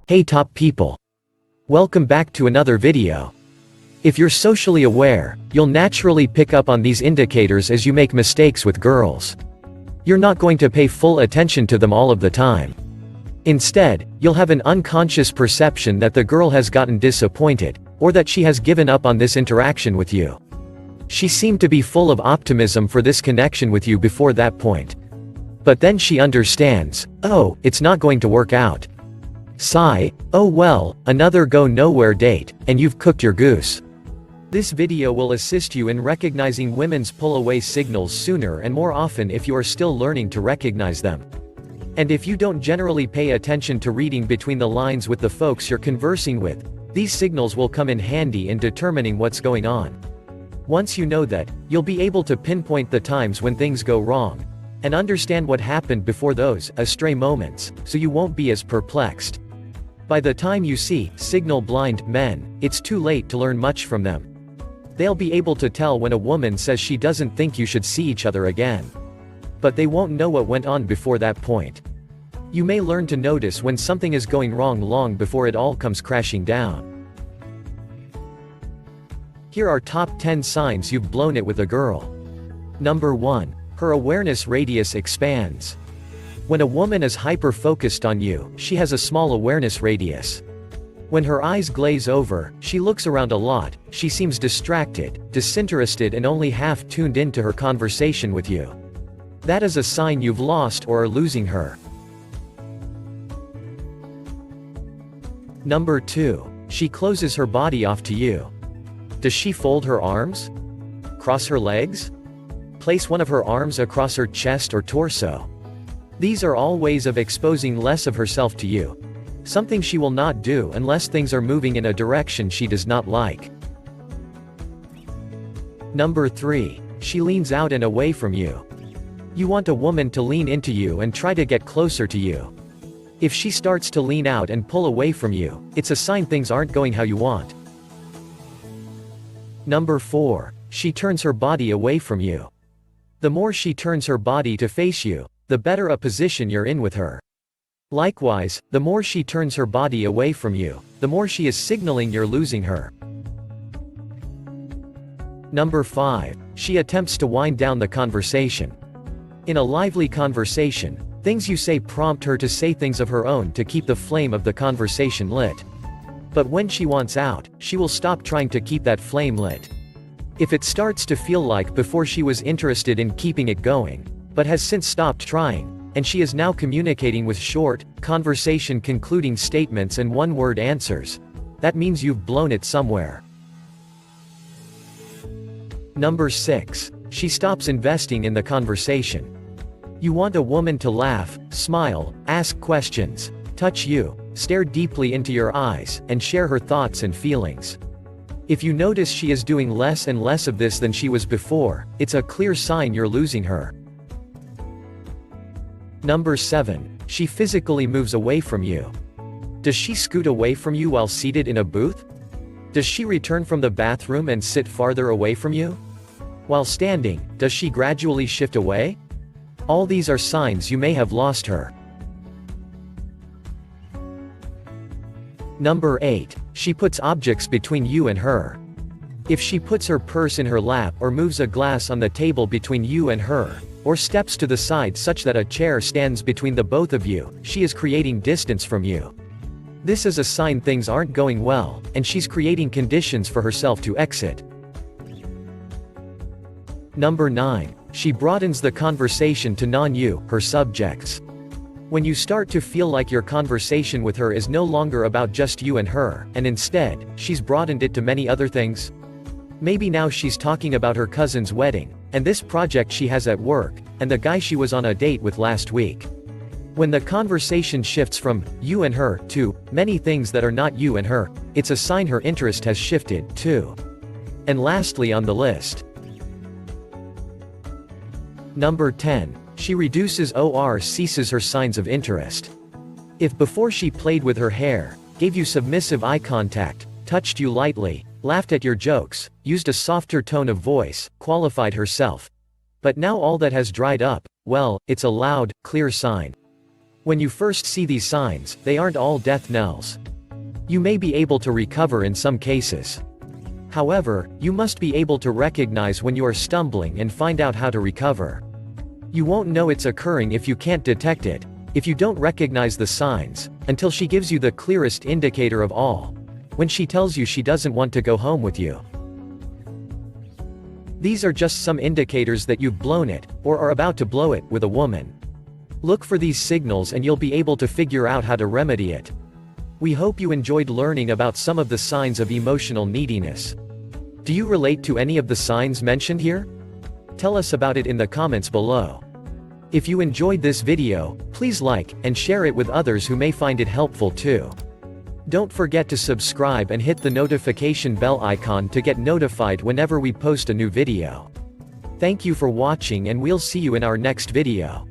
Hey top people! Welcome back to another video. If you're socially aware, you'll naturally pick up on these indicators as you make mistakes with girls. You're not going to pay full attention to them all of the time. Instead, you'll have an unconscious perception that the girl has gotten disappointed, or that she has given up on this interaction with you. She seemed to be full of optimism for this connection with you before that point. But then she understands, oh, it's not going to work out. Sigh, oh well, another go-nowhere date, and you've cooked your goose. This video will assist you in recognizing women's pull-away signals sooner and more often if you are still learning to recognize them. And if you don't generally pay attention to reading between the lines with the folks you're conversing with, these signals will come in handy in determining what's going on. Once you know that, you'll be able to pinpoint the times when things go wrong, and understand what happened before those astray moments, so you won't be as perplexed. By the time you see signal-blind men, it's too late to learn much from them. They'll be able to tell when a woman says she doesn't think you should see each other again. But they won't know what went on before that point. You may learn to notice when something is going wrong long before it all comes crashing down. Here are top 10 signs you've blown it with a girl. Number 1. Her awareness radius expands. When a woman is hyper-focused on you, she has a small awareness radius. When her eyes glaze over, she looks around a lot, she seems distracted, disinterested and only half tuned into her conversation with you. That is a sign you've lost or are losing her. Number 2. She closes her body off to you. Does she fold her arms? Cross her legs? Place one of her arms across her chest or torso? These are all ways of exposing less of herself to you. Something she will not do unless things are moving in a direction she does not like. Number 3. She leans out and away from you. You want a woman to lean into you and try to get closer to you. If she starts to lean out and pull away from you, it's a sign things aren't going how you want. Number 4. She turns her body away from you. The more she turns her body to face you, the better a position you're in with her. Likewise, the more she turns her body away from you, the more she is signaling you're losing her. Number 5. She attempts to wind down the conversation. In a lively conversation, things you say prompt her to say things of her own to keep the flame of the conversation lit. But when she wants out, she will stop trying to keep that flame lit. If it starts to feel like before she was interested in keeping it going, but has since stopped trying, and she is now communicating with short, conversation-concluding statements and one-word answers, that means you've blown it somewhere. Number 6. She stops investing in the conversation. You want a woman to laugh, smile, ask questions, touch you, stare deeply into your eyes, and share her thoughts and feelings. If you notice she is doing less and less of this than she was before, it's a clear sign you're losing her. Number 7. She physically moves away from you. Does she scoot away from you while seated in a booth? Does she return from the bathroom and sit farther away from you? While standing, does she gradually shift away? All these are signs you may have lost her. Number 8. She puts objects between you and her. If she puts her purse in her lap or moves a glass on the table between you and her, or steps to the side such that a chair stands between the both of you, she is creating distance from you. This is a sign things aren't going well, and she's creating conditions for herself to exit. Number 9. She broadens the conversation to non-you, her subjects. When you start to feel like your conversation with her is no longer about just you and her, and instead, she's broadened it to many other things. Maybe now she's talking about her cousin's wedding, and this project she has at work, and the guy she was on a date with last week. When the conversation shifts from you and her to many things that are not you and her, it's a sign her interest has shifted too. And lastly on the list. Number 10. She reduces or ceases her signs of interest. If before she played with her hair, gave you submissive eye contact, touched you lightly, laughed at your jokes, used a softer tone of voice, qualified herself, but now all that has dried up, well, it's a loud, clear sign. When you first see these signs, they aren't all death knells. You may be able to recover in some cases. However, you must be able to recognize when you are stumbling and find out how to recover. You won't know it's occurring if you can't detect it, if you don't recognize the signs, until she gives you the clearest indicator of all. When she tells you she doesn't want to go home with you. These are just some indicators that you've blown it, or are about to blow it, with a woman. Look for these signals and you'll be able to figure out how to remedy it. We hope you enjoyed learning about some of the signs of emotional neediness. Do you relate to any of the signs mentioned here? Tell us about it in the comments below. If you enjoyed this video, please like and share it with others who may find it helpful too. Don't forget to subscribe and hit the notification bell icon to get notified whenever we post a new video. Thank you for watching and we'll see you in our next video.